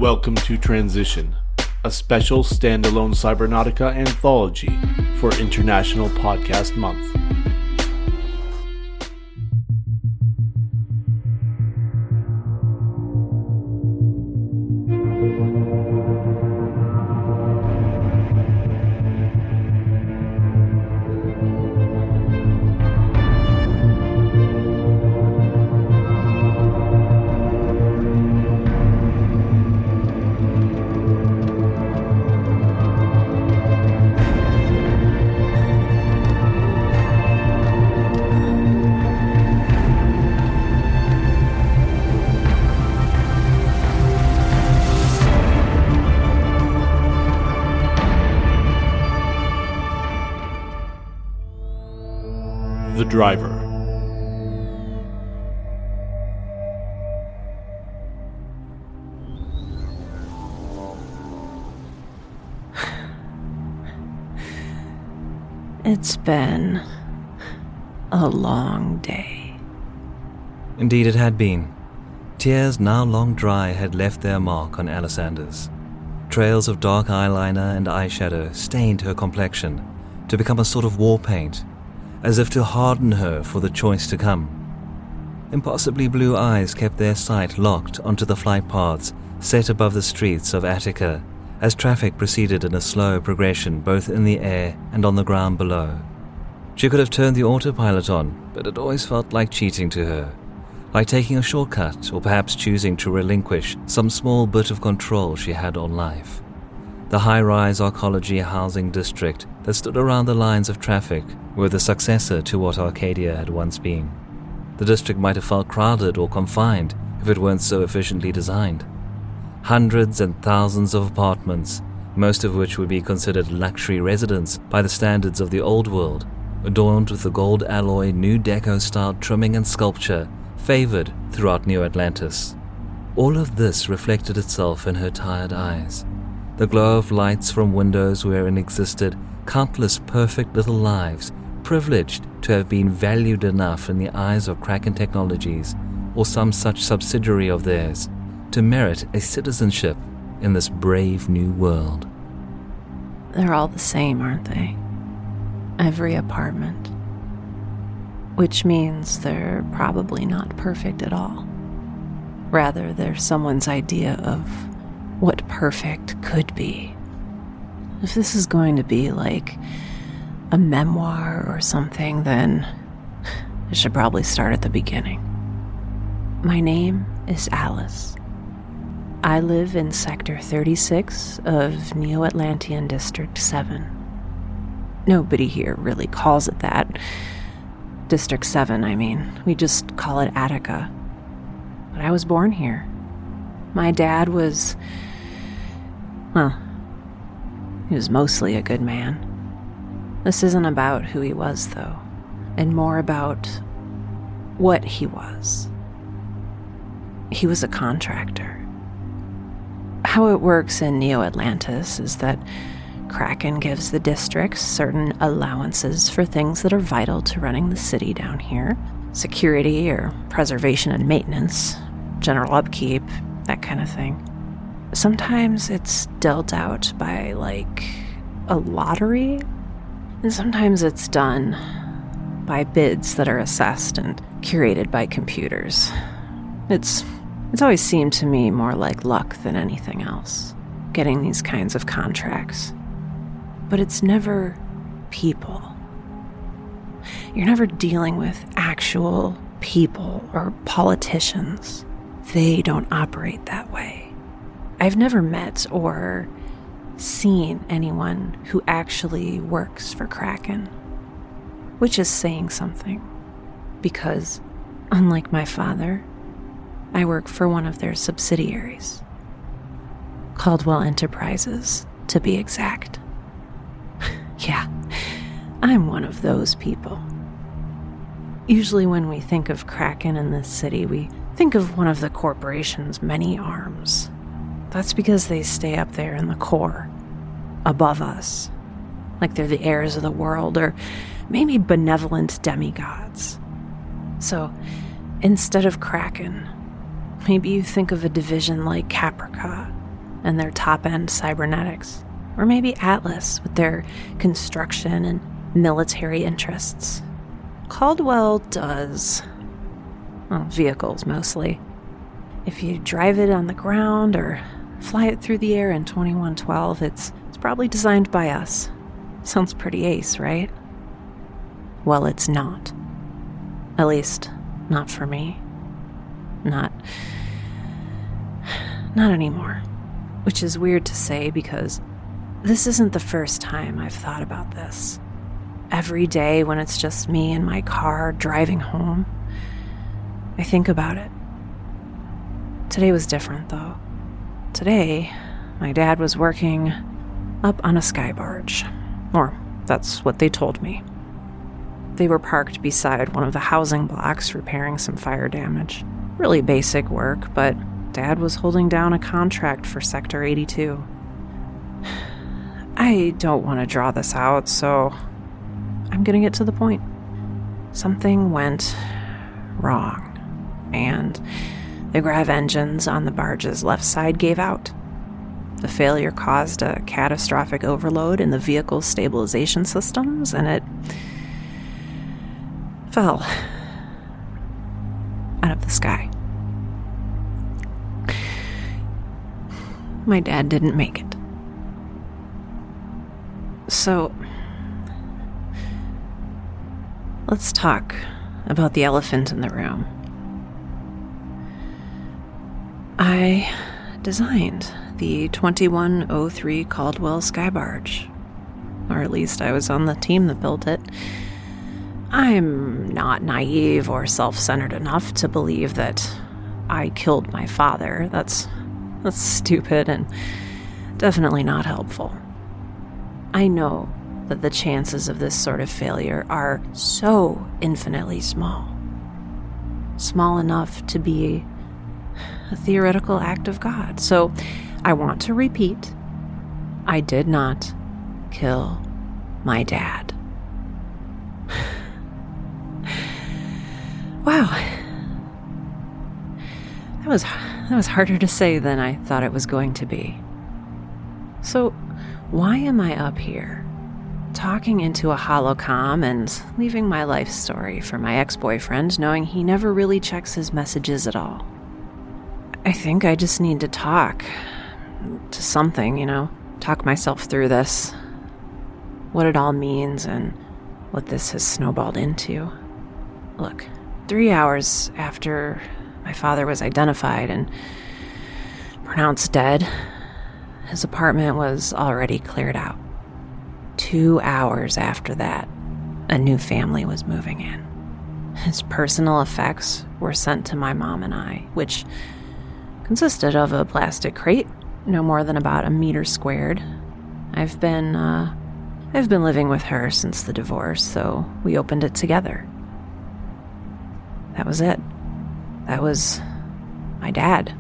Welcome to Transition, a special standalone Cybernautica anthology for International Podcast Month. The driver. It's been a long day. Indeed it had been. Tears now long dry had left their mark on Alessandra's. Trails of dark eyeliner and eyeshadow stained her complexion to become a sort of war paint, as if to harden her for the choice to come. Impossibly blue eyes kept their sight locked onto the flight paths set above the streets of Attica as traffic proceeded in a slow progression both in the air and on the ground below. She could have turned the autopilot on, but it always felt like cheating to her, like taking a shortcut or perhaps choosing to relinquish some small bit of control she had on life. The high-rise archaeology housing district that stood around the lines of traffic were the successor to what Arcadia had once been. The district might have felt crowded or confined if it weren't so efficiently designed. Hundreds and thousands of apartments, most of which would be considered luxury residents by the standards of the old world, adorned with the gold alloy New Deco-style trimming and sculpture favored throughout Neo-Atlantis. All of this reflected itself in her tired eyes. The glow of lights from windows wherein existed countless perfect little lives, privileged to have been valued enough in the eyes of Kraken Technologies or some such subsidiary of theirs to merit a citizenship in this brave new world. They're all the same, aren't they? Every apartment. Which means they're probably not perfect at all. Rather, they're someone's idea of what perfect could be. If this is going to be like a memoir or something, then it should probably start at the beginning. My name is Alice. I live in Sector 36 of Neo-Atlantian District 7. Nobody here really calls it that. District 7, I mean. We just call it Attica. But I was born here. My dad was... well, he was mostly a good man. This isn't about who he was, though, and more about what he was. He was a contractor. How it works in Neo-Atlantis is that Kraken gives the districts certain allowances for things that are vital to running the city down here. Security or preservation and maintenance, general upkeep, that kind of thing. Sometimes it's dealt out by, like, a lottery, and sometimes it's done by bids that are assessed and curated by computers. It's always seemed to me more like luck than anything else, getting these kinds of contracts. But it's never people. You're never dealing with actual people or politicians. They don't operate that way. I've never met or seen anyone who actually works for Kraken, which is saying something, because, unlike my father, I work for one of their subsidiaries, Caldwell Enterprises, to be exact. Yeah, I'm one of those people. Usually when we think of Kraken in this city, we think of one of the corporation's many arms. That's because they stay up there in the core, above us, like they're the heirs of the world, or maybe benevolent demigods. So, instead of Kraken, maybe you think of a division like Caprica, and their top-end cybernetics. Or maybe Atlas with their construction and military interests. Caldwell does. Well, vehicles mostly. If you drive it on the ground or fly it through the air in 2112, it's probably designed by us. Sounds pretty ace, right? Well, it's not. At least, not for me. Not anymore. Which is weird to say because this isn't the first time I've thought about this. Every day when it's just me in my car driving home, I think about it. Today was different, though. Today, my dad was working up on a sky barge. Or, that's what they told me. They were parked beside one of the housing blocks repairing some fire damage. Really basic work, but Dad was holding down a contract for Sector 82. I don't want to draw this out, so I'm gonna get to the point. Something went wrong, and the grav engines on the barge's left side gave out. The failure caused a catastrophic overload in the vehicle's stabilization systems, and it fell out of the sky. My dad didn't make it. So, let's talk about the elephant in the room. I designed the 2103 Caldwell sky barge. Or at least I was on the team that built it. I'm not naive or self-centered enough to believe that I killed my father. That's stupid and definitely not helpful. I know that the chances of this sort of failure are so infinitely small. Small enough to be a theoretical act of God. So I want to repeat, I did not kill my dad. Wow. That was harder to say than I thought it was going to be. So, why am I up here, talking into a holocomm and leaving my life story for my ex-boyfriend, knowing he never really checks his messages at all? I think I just need to talk to something, talk myself through this, what it all means and what this has snowballed into. Look, 3 hours after my father was identified and pronounced dead, his apartment was already cleared out. 2 hours after that, a new family was moving in. His personal effects were sent to my mom and I, which consisted of a plastic crate, no more than about 1 meter squared. I've been living with her since the divorce, so we opened it together. That was it. That was my dad.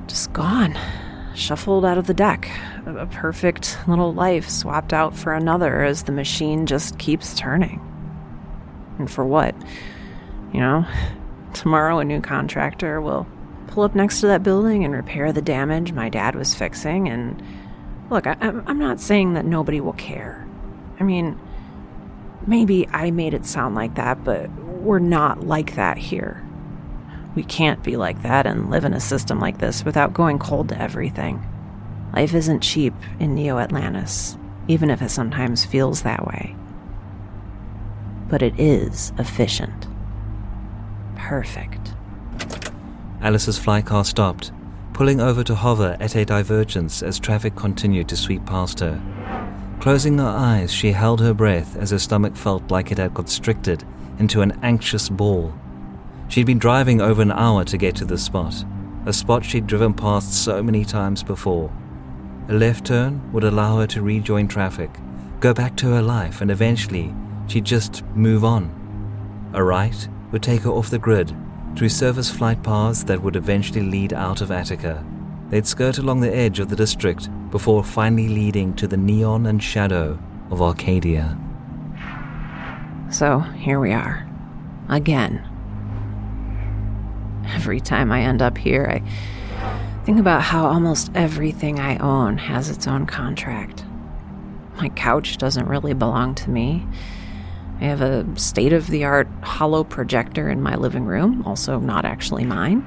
Just gone. Shuffled out of the deck. A perfect little life swapped out for another as the machine just keeps turning. And for what? Tomorrow a new contractor will pull up next to that building and repair the damage my dad was fixing. And look, I'm not saying that nobody will care. I mean, maybe I made it sound like that, but we're not like that here. We can't be like that and live in a system like this without going cold to everything. Life isn't cheap in Neo-Atlantis, even if it sometimes feels that way. But it is efficient. Perfect. Alice's flycar stopped, pulling over to hover at a divergence as traffic continued to sweep past her. Closing her eyes, she held her breath as her stomach felt like it had constricted into an anxious ball. She'd been driving over an hour to get to the spot, a spot she'd driven past so many times before. A left turn would allow her to rejoin traffic, go back to her life, and eventually she'd just move on. A right would take her off the grid, through service flight paths that would eventually lead out of Attica. They'd skirt along the edge of the district before finally leading to the neon and shadow of Arcadia. So, here we are. Again. Every time I end up here, I Think about how almost everything I own has its own contract. My couch doesn't really belong to me. I have a state-of-the-art hollow projector in my living room, also not actually mine.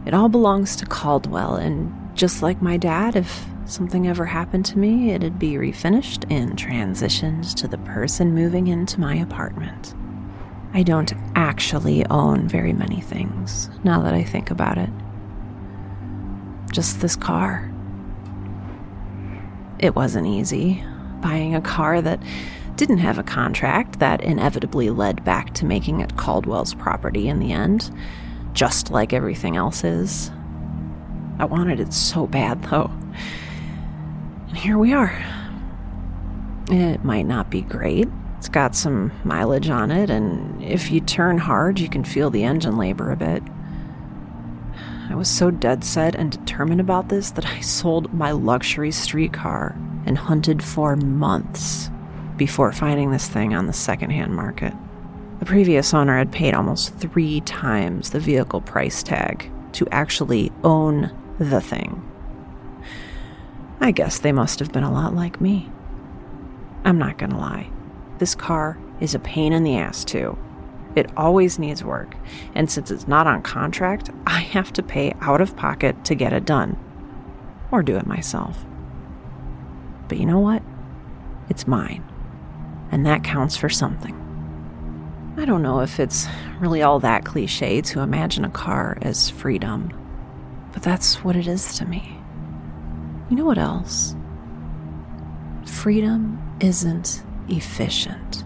It all belongs to Caldwell, and just like my dad, if something ever happened to me, it'd be refinished and transitioned to the person moving into my apartment. I don't actually own very many things, now that I think about it. Just this car. It wasn't easy, buying a car that didn't have a contract that inevitably led back to making it Caldwell's property in the end, just like everything else is. I wanted it so bad, though. And here we are. It might not be great. It's got some mileage on it, and if you turn hard, you can feel the engine labor a bit. I was so dead set and determined about this that I sold my luxury streetcar and hunted for months before finding this thing on the secondhand market. The previous owner had paid almost 3 times the vehicle price tag to actually own the thing. I guess they must have been a lot like me. I'm not gonna lie. This car is a pain in the ass too. It always needs work, and since it's not on contract, I have to pay out of pocket to get it done. Or do it myself. But you know what? It's mine. And that counts for something. I don't know if it's really all that cliche to imagine a car as freedom, but that's what it is to me. You know what else? Freedom isn't efficient.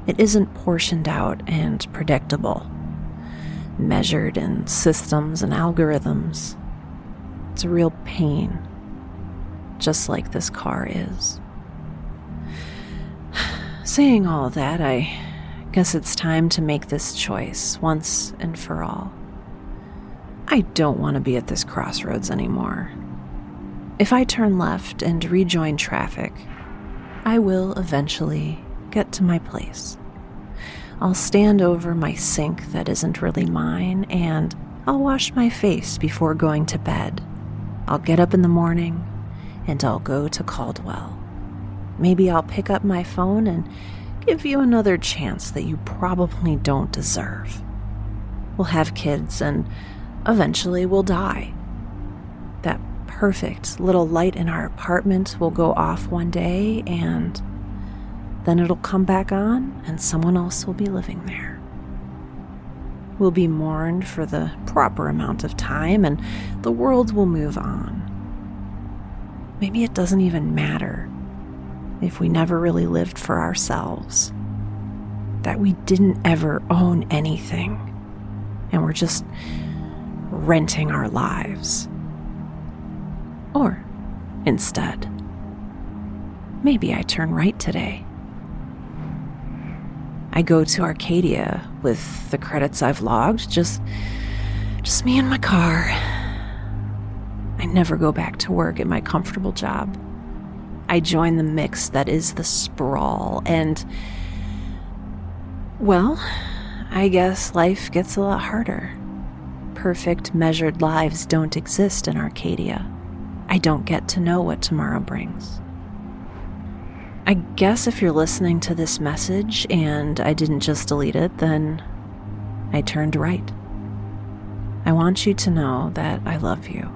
It isn't portioned out and predictable, measured in systems and algorithms. It's a real pain, just like this car is. Saying all that, I guess it's time to make this choice once and for all. I don't want to be at this crossroads anymore. If I turn left and rejoin traffic, I will eventually get to my place. I'll stand over my sink that isn't really mine, and I'll wash my face before going to bed. I'll get up in the morning, and I'll go to Caldwell. Maybe I'll pick up my phone and give you another chance that you probably don't deserve. We'll have kids, and eventually we'll die. That perfect little light in our apartment will go off one day, and then it'll come back on, and someone else will be living there. We'll be mourned for the proper amount of time, and the world will move on. Maybe it doesn't even matter if we never really lived for ourselves, that we didn't ever own anything, and we're just renting our lives. Or, instead, maybe I turn right today. I go to Arcadia with the credits I've logged, just me and my car. I never go back to work at my comfortable job. I join the mix that is the sprawl, and, well, I guess life gets a lot harder. Perfect, measured lives don't exist in Arcadia. I don't get to know what tomorrow brings. I guess if you're listening to this message and I didn't just delete it, then I turned right. I want you to know that I love you.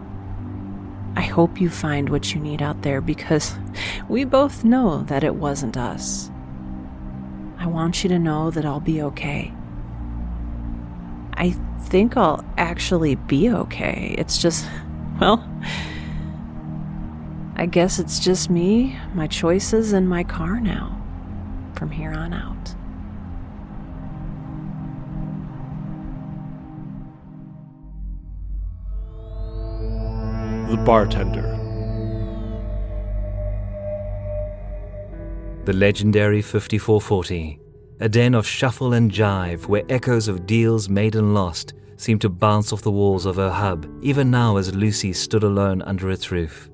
I hope you find what you need out there, because we both know that it wasn't us. I want you to know that I'll be okay. I think I'll actually be okay. It's just, well, I guess it's just me, my choices, and my car now, from here on out. The Bartender. The legendary 5440, a den of shuffle and jive where echoes of deals made and lost seemed to bounce off the walls of her hub, even now as Lucy stood alone under its roof.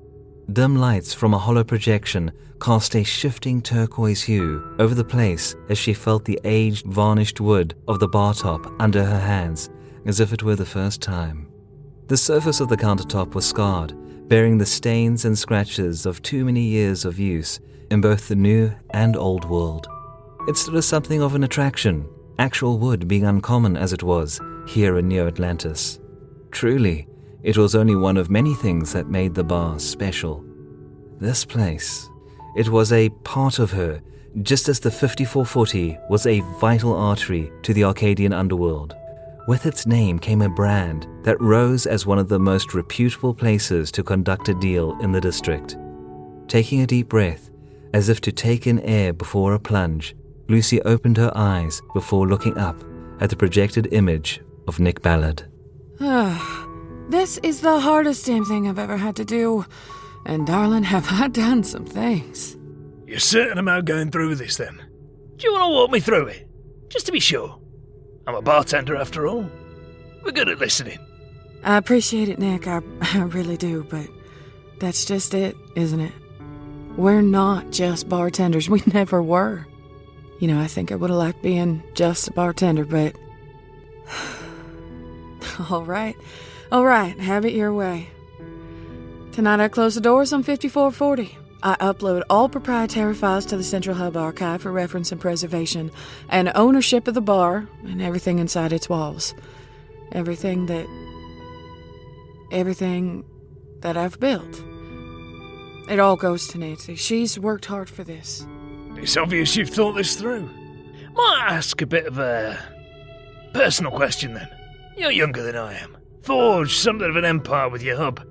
Dim lights from a hollow projection cast a shifting turquoise hue over the place as she felt the aged, varnished wood of the bar top under her hands, as if it were the first time. The surface of the countertop was scarred, bearing the stains and scratches of too many years of use in both the new and old world. It stood as something of an attraction, actual wood being uncommon as it was here in Neo-Atlantis. Truly, it was only one of many things that made the bar special. This place, it was a part of her, just as the 5440 was a vital artery to the Arcadian underworld. With its name came a brand that rose as one of the most reputable places to conduct a deal in the district. Taking a deep breath, as if to take in air before a plunge, Lucy opened her eyes before looking up at the projected image of Nick Ballard. This is the hardest damn thing I've ever had to do. And darling, have I done some things. You're certain about going through with this then? Do you want to walk me through it? Just to be sure. I'm a bartender after all. We're good at listening. I appreciate it, Nick. I really do, but that's just it, isn't it? We're not just bartenders. We never were. You know, I think I would have liked being just a bartender, but... All right, have it your way. Tonight I close the doors on 5440. I upload all proprietary files to the Central Hub Archive for reference and preservation, and ownership of the bar and everything inside its walls. Everything that I've built. It all goes to Nancy. She's worked hard for this. It's obvious you've thought this through. Might I ask a bit of a personal question then? You're younger than I am. Forged something of an empire with your hub.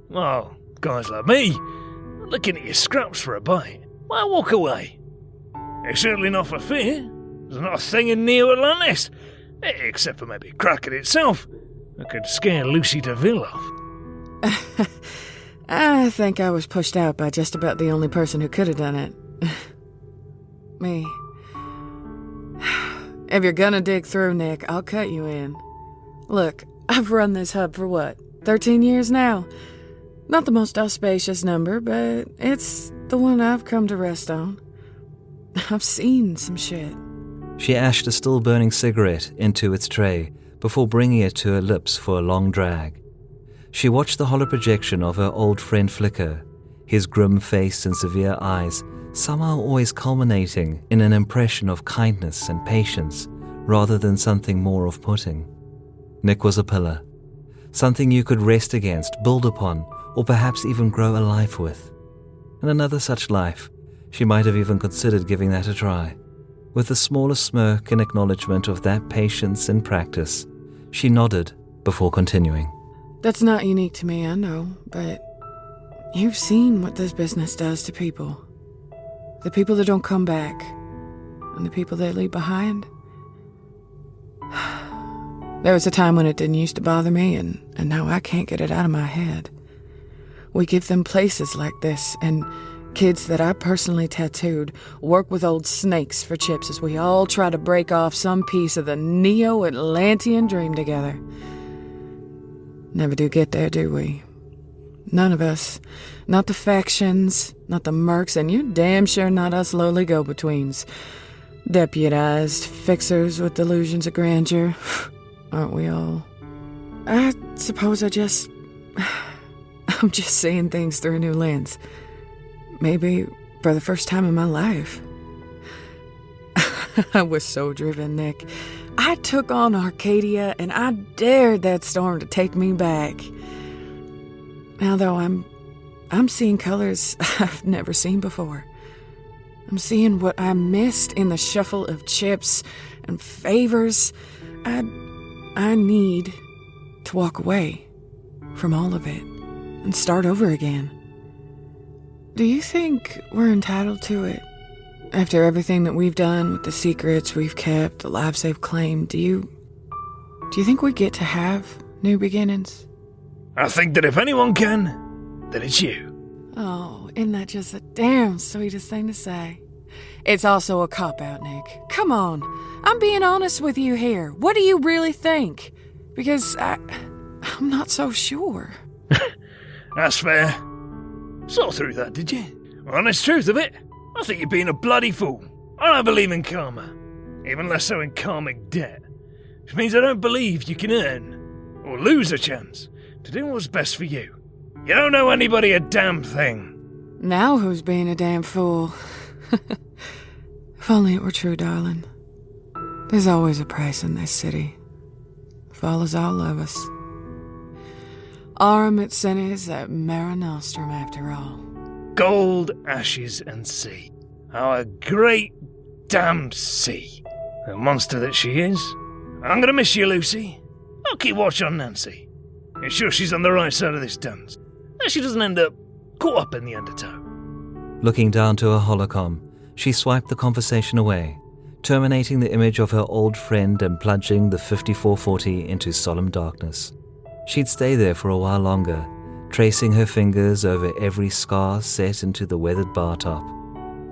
Well, guys like me, looking at your scraps for a bite, why walk away? It's certainly not for fear. There's not a thing in Neo-Atlantis, except for maybe Kraken itself, that could scare Lucy Deville off. I think I was pushed out by just about the only person who could have done it. Me. If you're gonna dig through, Nick, I'll cut you in. Look, I've run this hub for what, 13 years now? Not the most auspicious number, but it's the one I've come to rest on. I've seen some shit. She ashed a still-burning cigarette into its tray before bringing it to her lips for a long drag. She watched the hollow projection of her old friend flicker, his grim face and severe eyes somehow always culminating in an impression of kindness and patience rather than something more off-putting. Nick was a pillar, something you could rest against, build upon, or perhaps even grow a life with. In another such life, she might have even considered giving that a try. With the smallest smirk in acknowledgement of that patience in practice, she nodded before continuing. That's not unique to me, I know, but you've seen what this business does to people. The people that don't come back, and the people they leave behind. There was a time when it didn't used to bother me, and now I can't get it out of my head. We give them places like this, and kids that I personally tattooed work with old snakes for chips as we all try to break off some piece of the Neo-Atlantean dream together. Never do get there, do we? None of us. Not the factions, not the mercs, and you're damn sure not us lowly go-betweens. Deputized fixers with delusions of grandeur. Aren't we all? I suppose I'm just seeing things through a new lens. Maybe for the first time in my life. I was so driven, Nick. I took on Arcadia, and I dared that storm to take me back. Now, though, I'm seeing colors I've never seen before. I'm seeing what I missed in the shuffle of chips and favors. I need to walk away from all of it and start over again. Do you think we're entitled to it? After everything that we've done with the secrets we've kept, the lives they've claimed, do you think we get to have new beginnings? I think that if anyone can, then it's you. Oh, isn't that just the damn sweetest thing to say? It's also a cop-out, Nick. Come on. I'm being honest with you here. What do you really think? Because I'm not so sure. That's fair. Saw through that, did you? Honest truth of it, I think you're being a bloody fool. I don't believe in karma, even less so in karmic debt. Which means I don't believe you can earn or lose a chance to do what's best for you. You don't know anybody a damn thing. Now who's being a damn fool? If only it were true, darling. There's always a price in this city. Follows all of us. Aurum et senes et mare nostrum, after all. Gold, ashes, and sea. Our great damned sea. The monster that she is. I'm gonna miss you, Lucy. I'll keep watch on Nancy. Ensure she's on the right side of this dance. That she doesn't end up caught up in the undertow. Looking down to her holocom, she swiped the conversation away, terminating the image of her old friend and plunging the 5440 into solemn darkness. She'd stay there for a while longer, tracing her fingers over every scar set into the weathered bar top.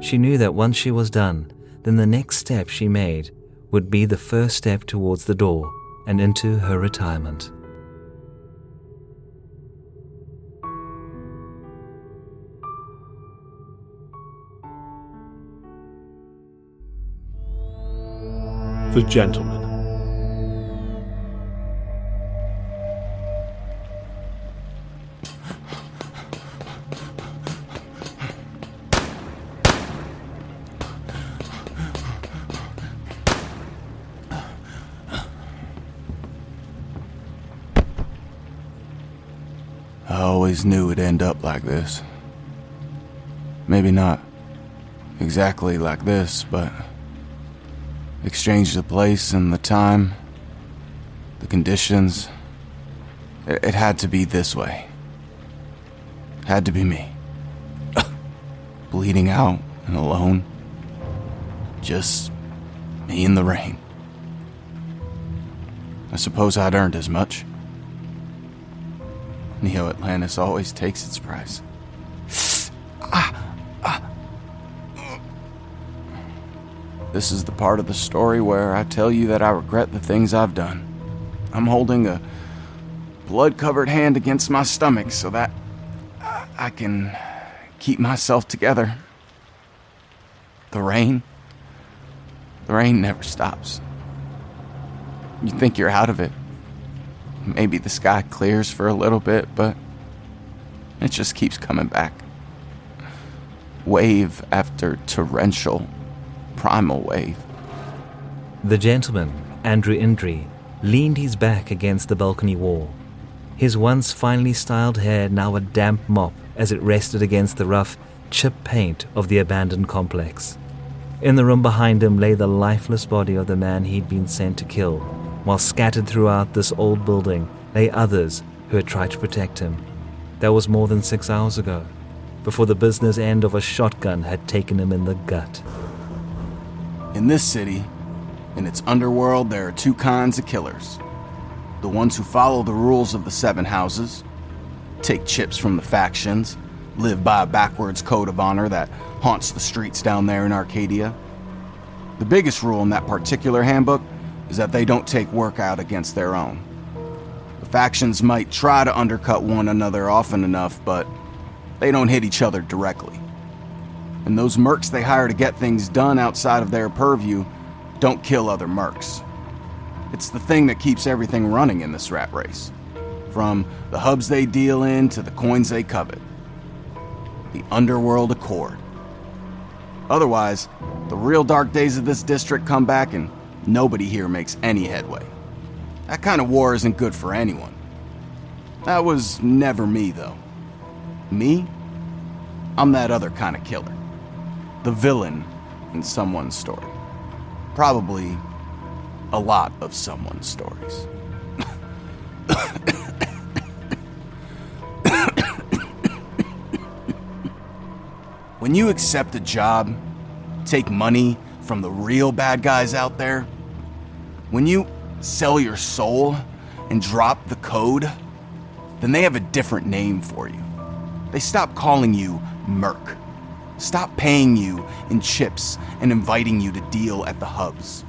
She knew that once she was done, then the next step she made would be the first step towards the door and into her retirement. The Gentleman. I always knew it'd end up like this. Maybe not exactly like this, but exchange the place and the time, the conditions. It had to be this way. Had to be me. Bleeding out and alone. Just me in the rain. I suppose I'd earned as much. Neo-Atlantis always takes its price. This is the part of the story where I tell you that I regret the things I've done. I'm holding a blood-covered hand against my stomach so that I can keep myself together. The rain never stops. You think you're out of it. Maybe the sky clears for a little bit, but it just keeps coming back. Wave after torrential, primal wave. The gentleman, Andrew Indri, leaned his back against the balcony wall, his once finely styled hair now a damp mop as it rested against the rough, chip paint of the abandoned complex. In the room behind him lay the lifeless body of the man he'd been sent to kill, while scattered throughout this old building lay others who had tried to protect him. That was more than 6 hours ago, before the business end of a shotgun had taken him in the gut. In this city, in its underworld, there are two kinds of killers. The ones who follow the rules of the 7 houses, take chips from the factions, live by a backwards code of honor that haunts the streets down there in Arcadia. The biggest rule in that particular handbook is that they don't take work out against their own. The factions might try to undercut one another often enough, but they don't hit each other directly. And those mercs they hire to get things done outside of their purview don't kill other mercs. It's the thing that keeps everything running in this rat race. From the hubs they deal in to the coins they covet. The Underworld Accord. Otherwise, the real dark days of this district come back and nobody here makes any headway. That kind of war isn't good for anyone. That was never me, though. Me? I'm that other kind of killer. The villain in someone's story. Probably a lot of someone's stories. When you accept a job, take money from the real bad guys out there, when you sell your soul and drop the code, then they have a different name for you. They stop calling you Merc. Stop paying you in chips and inviting you to deal at the hubs.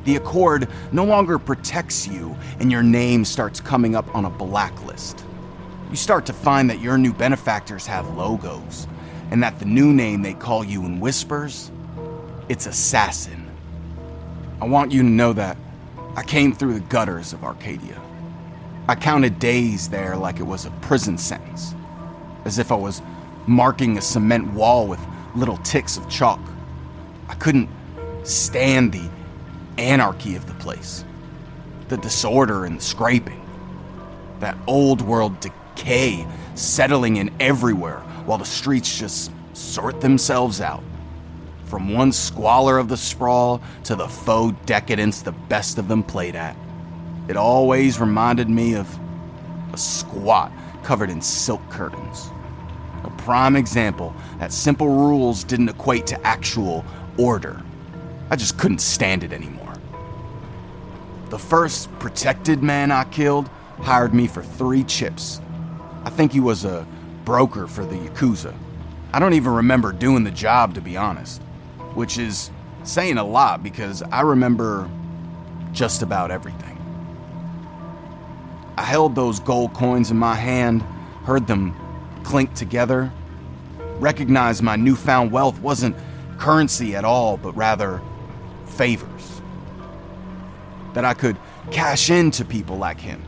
The Accord no longer protects you and your name starts coming up on a blacklist. You start to find that your new benefactors have logos and that the new name they call you in whispers, it's Assassin. I want you to know that I came through the gutters of Arcadia. I counted days there like it was a prison sentence, as if I was marking a cement wall with little ticks of chalk. I couldn't stand the anarchy of the place, the disorder and the scraping, that old world decay settling in everywhere while the streets just sort themselves out. From one squalor of the sprawl to the faux decadence the best of them played at. It always reminded me of a squat covered in silk curtains. A prime example that simple rules didn't equate to actual order. I just couldn't stand it anymore. The first protected man I killed hired me for 3 chips. I think he was a broker for the Yakuza. I don't even remember doing the job, to be honest, which is saying a lot because I remember just about everything. I held those gold coins in my hand, heard them clink together, recognized my newfound wealth wasn't currency at all, but rather favors. That I could cash into people like him,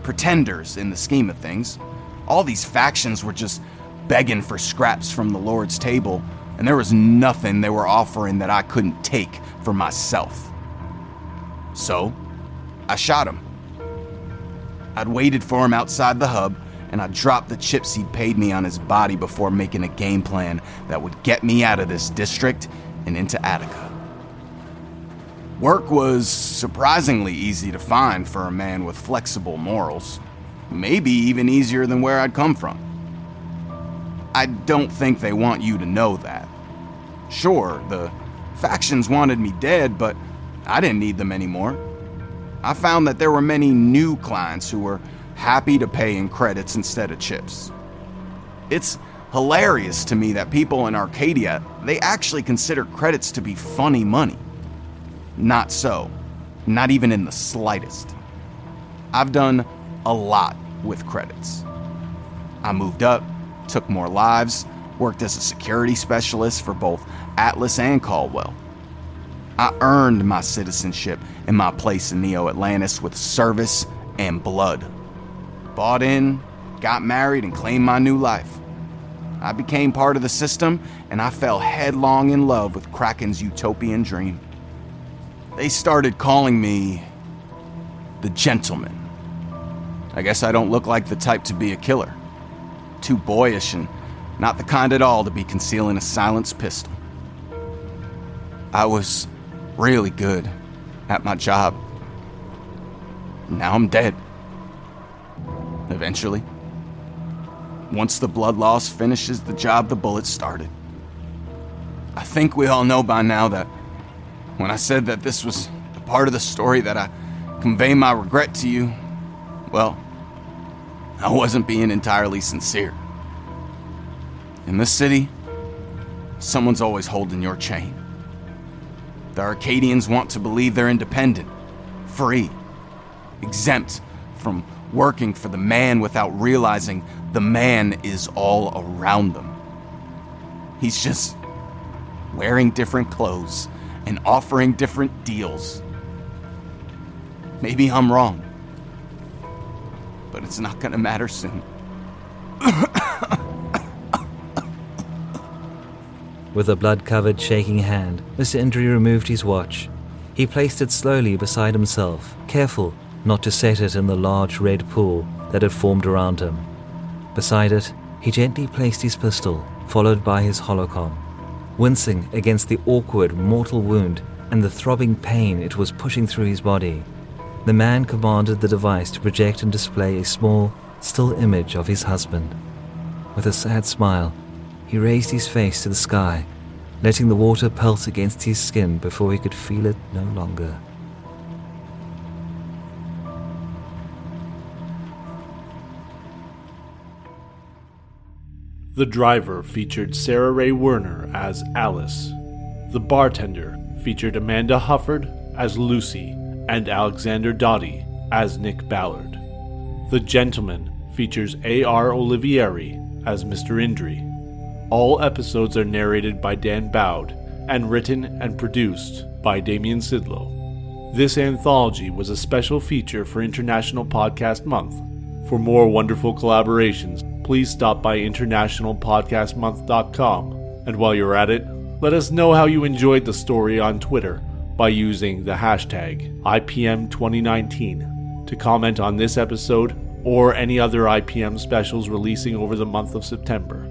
pretenders in the scheme of things. All these factions were just begging for scraps from the Lord's table, and there was nothing they were offering that I couldn't take for myself. So, I shot him. I'd waited for him outside the hub, and I dropped the chips he'd paid me on his body before making a game plan that would get me out of this district and into Attica. Work was surprisingly easy to find for a man with flexible morals, maybe even easier than where I'd come from. I don't think they want you to know that. Sure, the factions wanted me dead, but I didn't need them anymore. I found that there were many new clients who were happy to pay in credits instead of chips. It's hilarious to me that people in Arcadia, they actually consider credits to be funny money. Not so. Not even in the slightest. I've done a lot with credits. I moved up, took more lives, worked as a security specialist for both Atlas and Caldwell. I earned my citizenship and my place in Neo-Atlantis with service and blood. Bought in, got married, and claimed my new life. I became part of the system, and I fell headlong in love with Kraken's utopian dream. They started calling me the Gentleman. I guess I don't look like the type to be a killer. Too boyish and not the kind at all to be concealing a silenced pistol. I was really good at my job. Now I'm dead. Eventually. Once the blood loss finishes the job the bullet started. I think we all know by now that when I said that this was the part of the story that I convey my regret to you, well, I wasn't being entirely sincere. In this city, someone's always holding your chain. The Arcadians want to believe they're independent, free, exempt from working for the man without realizing the man is all around them. He's just wearing different clothes and offering different deals. Maybe I'm wrong, but it's not gonna matter soon. With a blood-covered, shaking hand, Mr. Indri removed his watch. He placed it slowly beside himself, careful not to set it in the large red pool that had formed around him. Beside it, he gently placed his pistol, followed by his holocom. Wincing against the awkward, mortal wound and the throbbing pain it was pushing through his body, the man commanded the device to project and display a small, still image of his husband. With a sad smile, he raised his face to the sky, letting the water pelt against his skin before he could feel it no longer. The driver featured Sarah Ray Werner as Alice. The bartender featured Amanda Hufford as Lucy and Alexander Doddy as Nick Ballard. The gentleman features A.R. Olivieri as Mr. Indri. All episodes are narrated by Dan Boud and written and produced by Damian Szydlo. This anthology was a special feature for International Podcast Month. For more wonderful collaborations, please stop by internationalpodcastmonth.com. And while you're at it, let us know how you enjoyed the story on Twitter by using the hashtag IPM2019 to comment on this episode or any other IPM specials releasing over the month of September.